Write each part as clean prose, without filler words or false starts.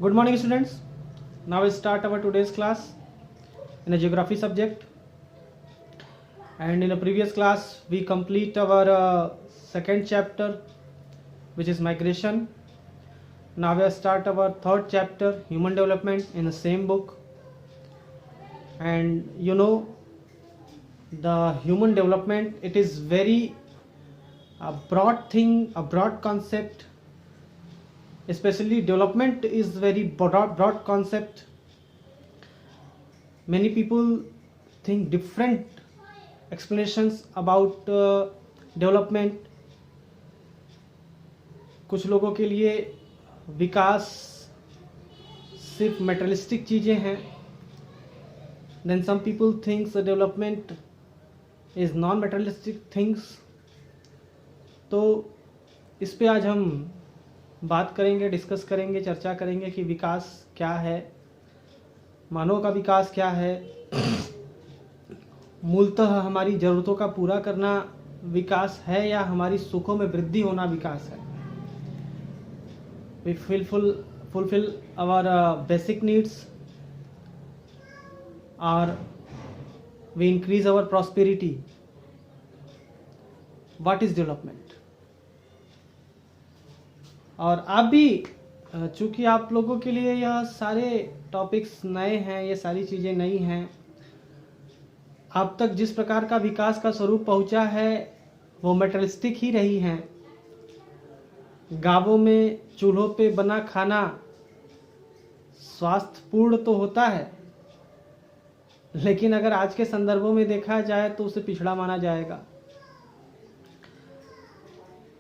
Good morning, students. Now we start our today's class in a geography subject. And in a previous class, we complete our second chapter, which is migration. Now we start our third chapter, human development, in the same book. And the human development, it is very a broad thing, a broad concept. Especially development is very broad concept. Many people think different explanations about development. कुछ लोगों के लिए विकास सिर्फ materialistic चीज़ें हैं. Then some people think the development is non-materialistic things. तो इस पे आज हम बात करेंगे, डिस्कस करेंगे, चर्चा करेंगे कि विकास क्या है, मानव का विकास क्या है, मूलतः हमारी ज़रूरतों का पूरा करना विकास है या हमारी सुखों में वृद्धि होना विकास है. We fulfill our basic needs or we increase our prosperity. What is development? और आप भी, चूँकि आप लोगों के लिए यह सारे टॉपिक्स नए हैं, ये सारी चीज़ें नई हैं, आप तक जिस प्रकार का विकास का स्वरूप पहुंचा है वो मटेरियलिस्टिक ही रही हैं. गांवों में चूल्हों पे बना खाना स्वास्थ्यपूर्ण तो होता है, लेकिन अगर आज के संदर्भों में देखा जाए तो उसे पिछड़ा माना जाएगा.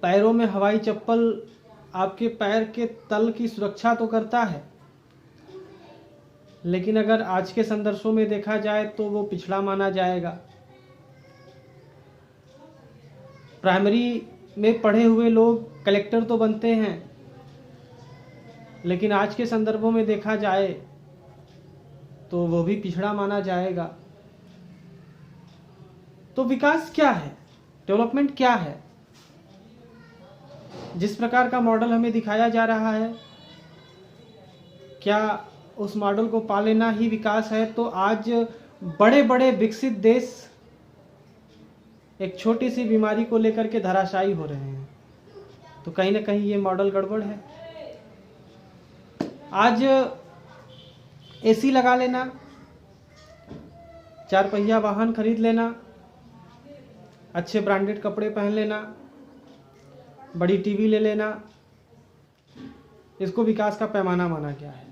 पैरों में हवाई चप्पल आपके पैर के तल की सुरक्षा तो करता है, लेकिन अगर आज के संदर्भों में देखा जाए तो वो पिछड़ा माना जाएगा. प्राइमरी में पढ़े हुए लोग कलेक्टर तो बनते हैं, लेकिन आज के संदर्भों में देखा जाए तो वो भी पिछड़ा माना जाएगा. तो विकास क्या है, डेवलपमेंट क्या है? जिस प्रकार का मॉडल हमें दिखाया जा रहा है, क्या उस मॉडल को पा लेना ही विकास है? तो आज बड़े बड़े विकसित देश एक छोटी सी बीमारी को लेकर के धराशायी हो रहे हैं. तो कहीं ना कहीं ये मॉडल गड़बड़ है. आज एसी लगा लेना, 4 पहिया वाहन खरीद लेना, अच्छे ब्रांडेड कपड़े पहन लेना, बड़ी टीवी ले लेना, इसको विकास का पैमाना माना गया है.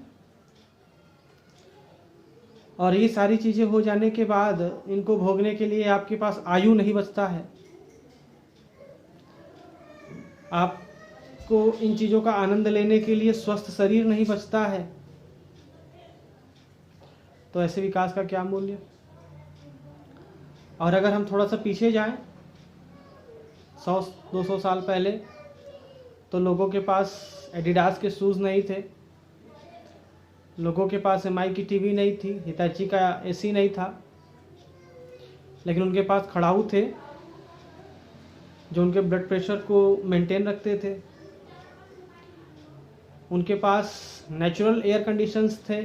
और ये सारी चीज़ें हो जाने के बाद इनको भोगने के लिए आपके पास आयु नहीं बचता है, आपको इन चीज़ों का आनंद लेने के लिए स्वस्थ शरीर नहीं बचता है. तो ऐसे विकास का क्या मूल्य? और अगर हम थोड़ा सा पीछे जाएं 100-200 साल पहले, तो लोगों के पास एडिडास के शूज़ नहीं थे, लोगों के पास एमआई की टीवी नहीं थी, हिताची का एसी नहीं था, लेकिन उनके पास खड़ाऊ थे जो उनके ब्लड प्रेशर को मेंटेन रखते थे. उनके पास नेचुरल एयर कंडीशंस थे,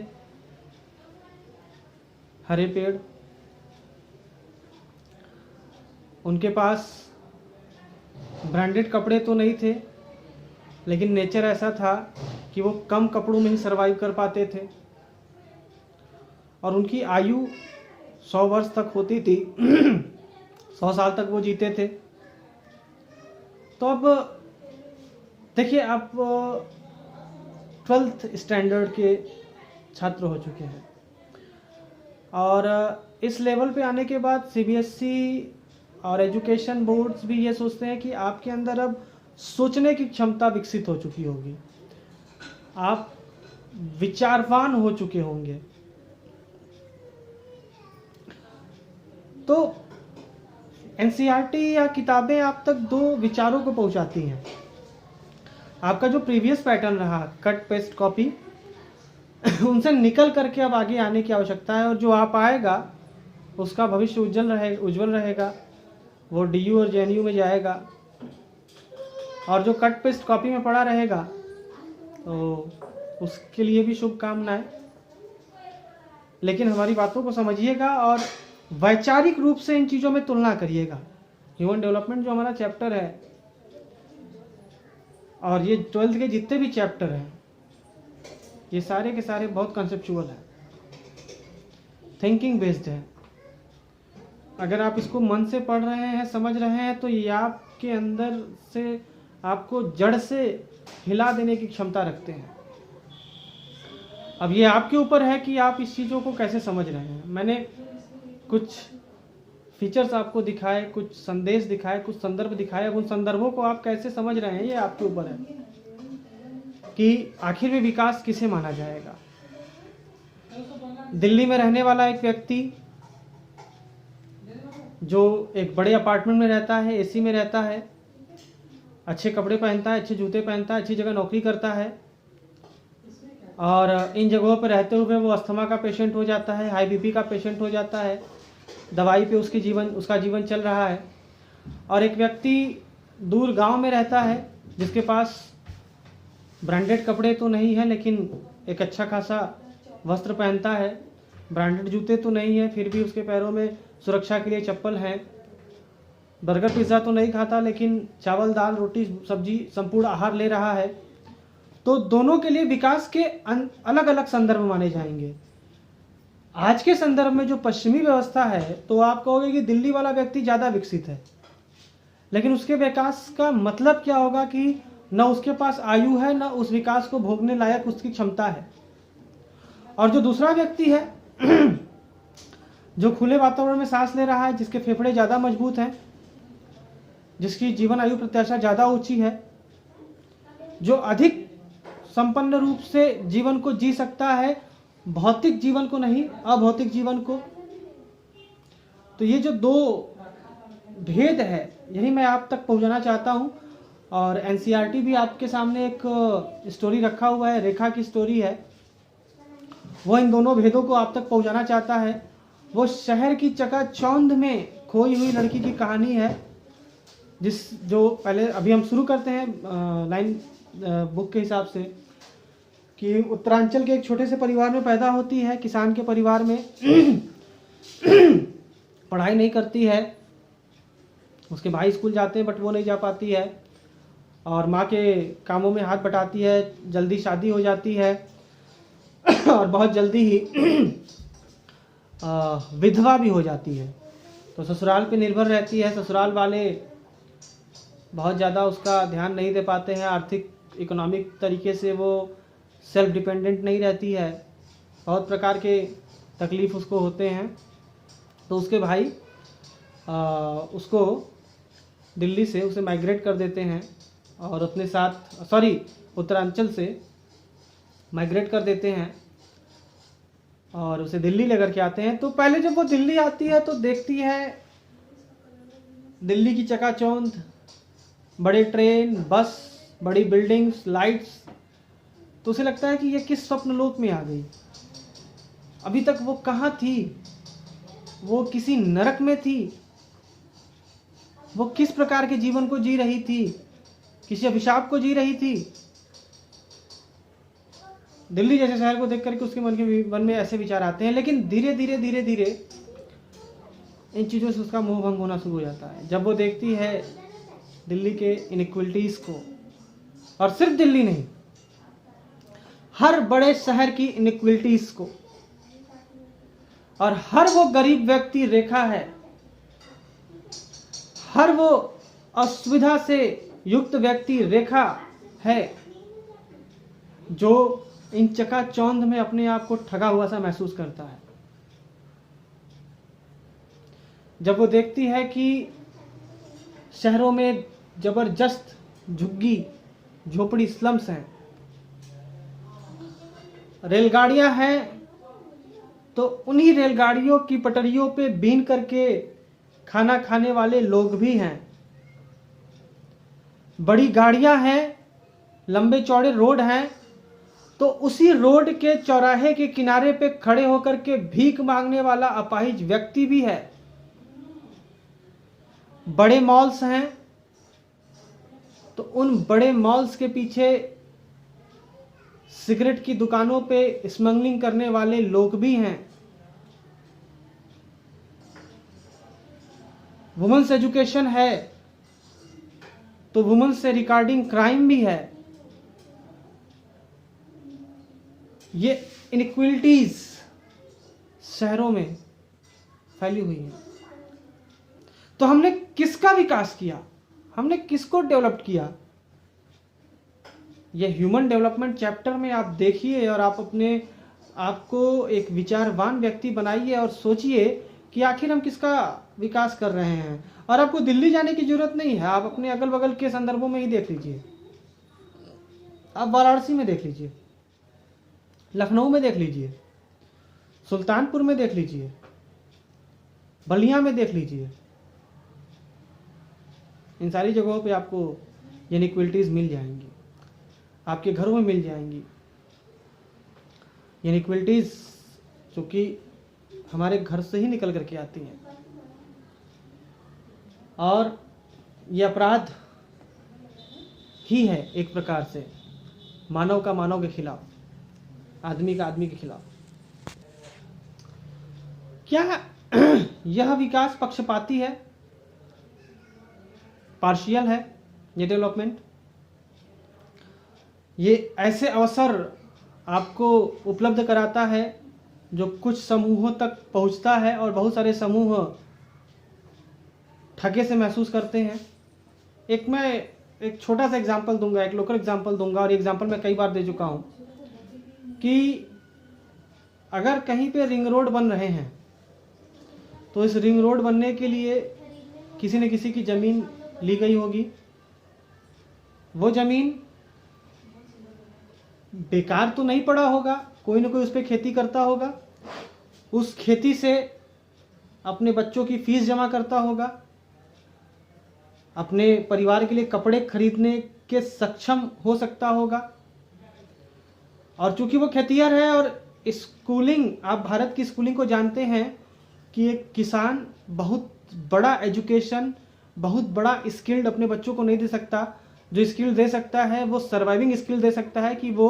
हरे पेड़. उनके पास ब्रांडेड कपड़े तो नहीं थे, लेकिन नेचर ऐसा था कि वो कम कपड़ों में ही सरवाइव कर पाते थे. और उनकी आयु 100 वर्ष तक होती थी. 100 साल तक वो जीते थे. तो अब देखिए, आप 12th स्टैंडर्ड के छात्र हो चुके हैं, और इस लेवल पे आने के बाद सीबीएसई और एजुकेशन बोर्ड्स भी ये सोचते हैं कि आपके अंदर अब सोचने की क्षमता विकसित हो चुकी होगी, आप विचारवान हो चुके होंगे. तो एनसीईआरटी या किताबें आप तक 2 विचारों को पहुंचाती हैं. आपका जो प्रीवियस पैटर्न रहा, कट पेस्ट कॉपी, उनसे निकल करके अब आगे आने की आवश्यकता है. और जो आ पाएगा उसका भविष्य उज्जवल रहेगा, वो डीयू और जेएनयू में जाएगा. और जो कट पेस्ट कॉपी में पड़ा रहेगा तो उसके लिए भी शुभकामनाएं। लेकिन हमारी बातों को समझिएगा और वैचारिक रूप से इन चीज़ों में तुलना करिएगा। ह्यूमन डेवलपमेंट जो हमारा चैप्टर है और ये 12th के जितने भी चैप्टर हैं, ये सारे के सारे बहुत कंसेप्चुअल हैं, थिंकिंग बेस्ड है। अगर आप इसको मन से पढ़ रहे हैं, समझ रहे हैं, तो ये आपके अंदर से आपको जड़ से हिला देने की क्षमता रखते हैं। अब ये आपके ऊपर है कि आप इस चीज़ों को कैसे समझ रहे हैं। मैंने कुछ फीचर्स आपको दिखाए, कुछ संदेश दिखाए, कुछ संदर्भ दिखाए। अब उन संदर्भों को आप कैसे समझ रहे हैं ये आपके ऊपर है कि आखिर में विकास किसे माना जाएगा। दिल्ली में रहने वाला एक व्यक्ति जो एक बड़े अपार्टमेंट में रहता है, एसी में रहता है, अच्छे कपड़े पहनता है, अच्छे जूते पहनता है, अच्छी जगह नौकरी करता है, और इन जगहों पर रहते हुए वो अस्थमा का पेशेंट हो जाता है, हाई बीपी का पेशेंट हो जाता है, दवाई पे उसका जीवन चल रहा है। और एक व्यक्ति दूर गांव में रहता है जिसके पास ब्रांडेड कपड़े तो नहीं है लेकिन एक अच्छा खासा वस्त्र पहनता है, ब्रांडेड जूते तो नहीं है फिर भी उसके पैरों में सुरक्षा के लिए चप्पल हैं, बर्गर पिज़्ज़ा तो नहीं खाता लेकिन चावल दाल रोटी सब्जी संपूर्ण आहार ले रहा है। तो दोनों के लिए विकास के अलग अलग संदर्भ माने जाएंगे। आज के संदर्भ में जो पश्चिमी व्यवस्था है तो आप कहोगे कि दिल्ली वाला व्यक्ति ज़्यादा विकसित है, लेकिन उसके विकास का मतलब क्या होगा कि न उसके पास आयु है, न उस विकास को भोगने लायक उसकी क्षमता है। और जो दूसरा व्यक्ति है जो खुले वातावरण में सांस ले रहा है, जिसके फेफड़े ज़्यादा मजबूत हैं, जिसकी जीवन आयु प्रत्याशा ज़्यादा ऊंची है, जो अधिक संपन्न रूप से जीवन को जी सकता है, भौतिक जीवन को नहीं अभौतिक जीवन को। तो ये जो दो भेद है यही मैं आप तक पहुंचाना चाहता हूं। और एनसीईआरटी भी आपके सामने एक स्टोरी रखा हुआ है, रेखा की स्टोरी है, वो इन दोनों भेदों को आप तक पहुंचाना चाहता है। वो शहर की चकाचौंध में खोई हुई लड़की की कहानी है, जो पहले अभी हम शुरू करते हैं लाइन बुक के हिसाब से कि उत्तरांचल के एक छोटे से परिवार में पैदा होती है, किसान के परिवार में पढ़ाई नहीं करती है, उसके भाई स्कूल जाते हैं बट वो नहीं जा पाती है, और माँ के कामों में हाथ बटाती है, जल्दी शादी हो जाती है और बहुत जल्दी ही विधवा भी हो जाती है। तो ससुराल पे निर्भर रहती है, ससुराल वाले बहुत ज़्यादा उसका ध्यान नहीं दे पाते हैं, आर्थिक इकोनॉमिक तरीके से वो सेल्फ डिपेंडेंट नहीं रहती है, बहुत प्रकार के तकलीफ़ उसको होते हैं। तो उसके भाई उसको दिल्ली से उसे माइग्रेट कर देते हैं और अपने साथ उत्तरांचल से माइग्रेट कर देते हैं और उसे दिल्ली लेकर के आते हैं। तो पहले जब वो दिल्ली आती है तो देखती है दिल्ली की चकाचौंध, बड़े ट्रेन, बस, बड़ी बिल्डिंग्स, लाइट्स, तो उसे लगता है कि ये किस स्वप्नलोक में आ गई। अभी तक वो कहाँ थी, वो किसी नरक में थी, वो किस प्रकार के जीवन को जी रही थी, किसी अभिशाप को जी रही थी। दिल्ली जैसे शहर को देख करके उसके मन में ऐसे विचार आते हैं। लेकिन धीरे धीरे इन चीज़ों से उसका मोह भंग होना शुरू हो जाता है जब वो देखती है दिल्ली के इनइक्वलिटीज़ को। और सिर्फ दिल्ली नहीं, हर बड़े शहर की इनइक्वलिटीज़ को। और हर वो गरीब व्यक्ति रेखा है, हर वो असुविधा से युक्त व्यक्ति रेखा है जो इन चकाचौंध में अपने आप को ठगा हुआ सा महसूस करता है। जब वो देखती है कि शहरों में जबरदस्त झुग्गी झोपड़ी स्लम्स हैं, रेलगाड़ियां हैं तो उन्हीं रेलगाड़ियों की पटरियों पे बीन करके खाना खाने वाले लोग भी हैं, बड़ी गाड़ियां हैं, लंबे चौड़े रोड हैं, तो उसी रोड के चौराहे के किनारे पे खड़े होकर के भीख मांगने वाला अपाहिज व्यक्ति भी है। बड़े मॉल्स हैं तो उन बड़े मॉल्स के पीछे सिगरेट की दुकानों पे स्मगलिंग करने वाले लोग भी हैं। वुमेन्स एजुकेशन है तो वुमेन्स से रिगार्डिंग क्राइम भी है। ये इनइक्वलिटीज शहरों में फैली हुई है। तो हमने किसका विकास किया, हमने किसको डेवलप किया? ये ह्यूमन डेवलपमेंट चैप्टर में आप देखिए और आप अपने आपको एक विचारवान व्यक्ति बनाइए और सोचिए कि आखिर हम किसका विकास कर रहे हैं। और आपको दिल्ली जाने की जरूरत नहीं है, आप अपने अगल बगल के संदर्भों में ही देख लीजिए। आप वाराणसी में देख लीजिए, लखनऊ में देख लीजिए, सुल्तानपुर में देख लीजिए, बलिया में देख लीजिए। इन सारी जगहों पे आपको इनइक्वलिटीज मिल जाएंगी, आपके घरों में मिल जाएंगी। इनइक्वलिटीज जो कि हमारे घर से ही निकल करके आती हैं। और ये अपराध ही है एक प्रकार से, मानव का मानव के खिलाफ, आदमी का आदमी के खिलाफ। क्या यह विकास पक्षपाती है, पार्शियल है? ये डेवलपमेंट, ये ऐसे अवसर आपको उपलब्ध कराता है जो कुछ समूहों तक पहुंचता है और बहुत सारे समूह ठगे से महसूस करते हैं। मैं एक छोटा सा एग्जांपल दूंगा, एक लोकल एग्जांपल दूंगा, और एग्जांपल मैं कई बार दे चुका हूं कि अगर कहीं पे रिंग रोड बन रहे हैं तो इस रिंग रोड बनने के लिए किसी न किसी की जमीन ली गई होगी। वो जमीन बेकार तो नहीं पड़ा होगा, कोई ना कोई उस पर खेती करता होगा, उस खेती से अपने बच्चों की फीस जमा करता होगा, अपने परिवार के लिए कपड़े खरीदने के सक्षम हो सकता होगा। और चूंकि वो खेतिहर है, और स्कूलिंग, आप भारत की स्कूलिंग को जानते हैं कि एक किसान बहुत बड़ा एजुकेशन, बहुत बड़ा स्किल्ड अपने बच्चों को नहीं दे सकता। जो स्किल दे सकता है वो सर्वाइविंग स्किल दे सकता है कि वो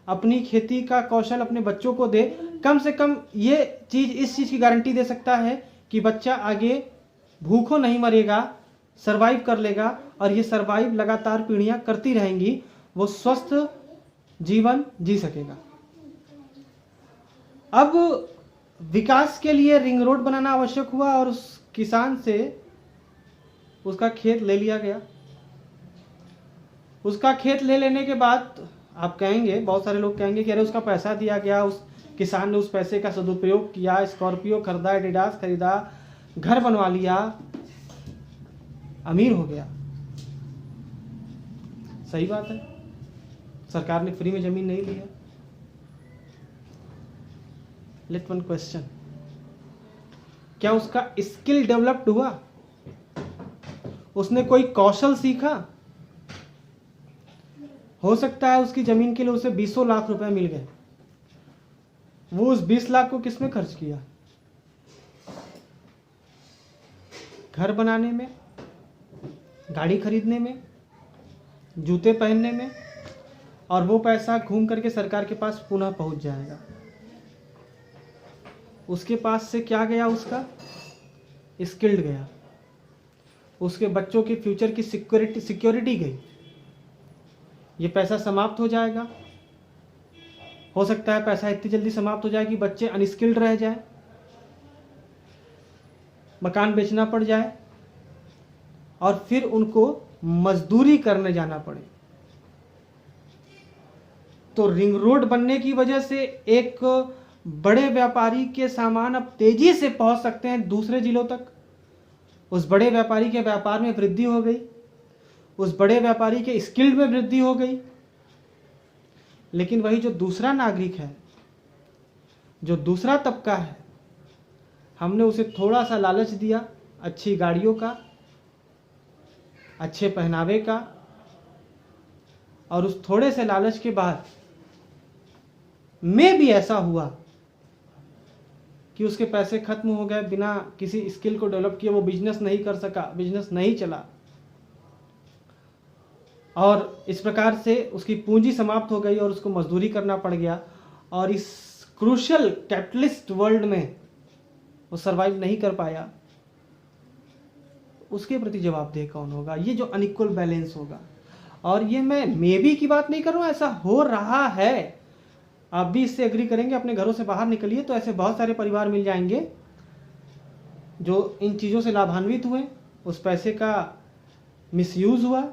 अपनी खेती का कौशल अपने बच्चों को दे। कम से कम ये चीज़, इस चीज़ की गारंटी दे सकता है कि बच्चा आगे भूखों नहीं मरेगा, सर्वाइव कर लेगा, और ये सर्वाइव लगातार पीढ़ियां करती रहेंगी, वो स्वस्थ जीवन जी सकेगा। अब विकास के लिए रिंग रोड बनाना आवश्यक हुआ और उस किसान से उसका खेत ले लिया गया। उसका खेत ले लेने के बाद आप कहेंगे, बहुत सारे लोग कहेंगे कि अरे उसका पैसा दिया गया, उस किसान ने उस पैसे का सदुपयोग किया, स्कॉर्पियो खरीदा, एडिडास खरीदा, घर बनवा लिया, अमीर हो गया। सही बात है, सरकार ने फ्री में जमीन नहीं ली है। लेट वन क्वेश्चन, क्या उसका स्किल डेवलप्ड हुआ? उसने कोई कौशल सीखा? हो सकता है उसकी जमीन के लिए उसे 20 लाख रुपए मिल गए, वो उस 20 लाख को किसमें खर्च किया? घर बनाने में, गाड़ी खरीदने में, जूते पहनने में, और वो पैसा घूम करके सरकार के पास पुनः पहुंच जाएगा। उसके पास से क्या गया? उसका स्किल्ड गया, उसके बच्चों के फ्यूचर की सिक्योरिटी गई। ये पैसा समाप्त हो जाएगा। हो सकता है पैसा इतनी जल्दी समाप्त हो जाए कि बच्चे अनस्किल्ड रह जाए, मकान बेचना पड़ जाए, और फिर उनको मजदूरी करने जाना पड़े। तो रिंग रोड बनने की वजह से एक बड़े व्यापारी के सामान अब तेजी से पहुंच सकते हैं दूसरे जिलों तक। उस बड़े व्यापारी के व्यापार में वृद्धि हो गई, उस बड़े व्यापारी के स्किल में वृद्धि हो गई। लेकिन वही जो दूसरा नागरिक है, जो दूसरा तबका है, हमने उसे थोड़ा सा लालच दिया, अच्छी गाड़ियों का, अच्छे पहनावे का, और उस थोड़े से लालच के बाद में भी ऐसा हुआ कि उसके पैसे खत्म हो गए, बिना किसी स्किल को डेवलप किए वो बिजनेस नहीं कर सका, बिजनेस नहीं चला। और इस प्रकार से उसकी पूंजी समाप्त हो गई और उसको मजदूरी करना पड़ गया, और इस क्रूशियल कैपिटलिस्ट वर्ल्ड में वो सरवाइव नहीं कर पाया, उसके प्रति जवाबदेह कौन होगा? ये जो अनइक्वल बैलेंस होगा। और ये मैं मे बी की बात नहीं कर रहा हूँ, ऐसा हो रहा है। आप भी इससे एग्री करेंगे, अपने घरों से बाहर निकलिए तो ऐसे बहुत सारे परिवार मिल जाएंगे जो इन चीज़ों से लाभान्वित हुए, उस पैसे का मिसयूज़ हुआ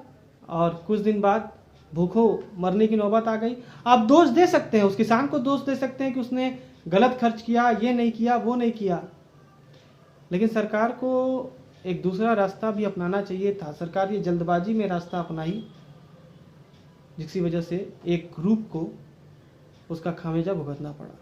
और कुछ दिन बाद भूखों मरने की नौबत आ गई। आप दोष दे सकते हैं, उस किसान को दोष दे सकते हैं कि उसने गलत खर्च किया, ये नहीं किया, वो नहीं किया, लेकिन सरकार को एक दूसरा रास्ता भी अपनाना चाहिए था। सरकार ये जल्दबाजी में रास्ता अपनाई, जिसकी वजह से एक ग्रुप को उसका खामियाजा भुगतना पड़ा।